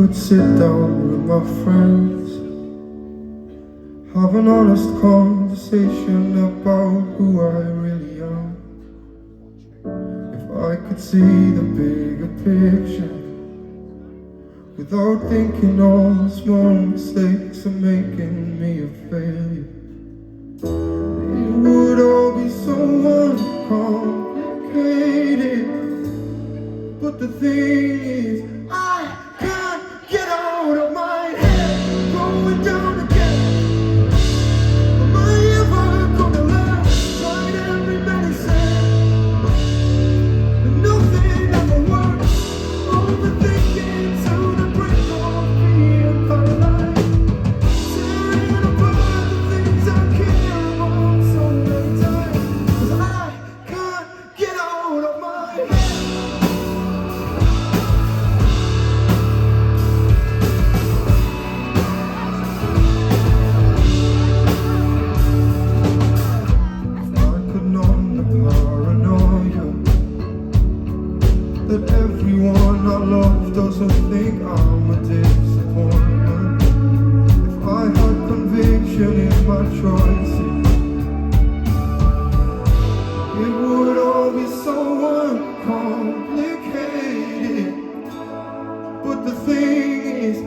could sit down with my friends, have an honest conversation about who I really am. If I could see the bigger picture without thinking all the small mistakes are making me a failure, it would all be so uncomplicated. But the thing is, I can't get out of my head, going down again. Am I ever gonna learn? Tried every medicine, but nothing ever works. Overthinking to the brink of being paralyzed, tearing apart the things I care about so many times. 'Cause I can't get out of my head. That everyone I love doesn't think I'm a disappointment. If I had conviction in my choices, it would all be so uncomplicated. But the thing is,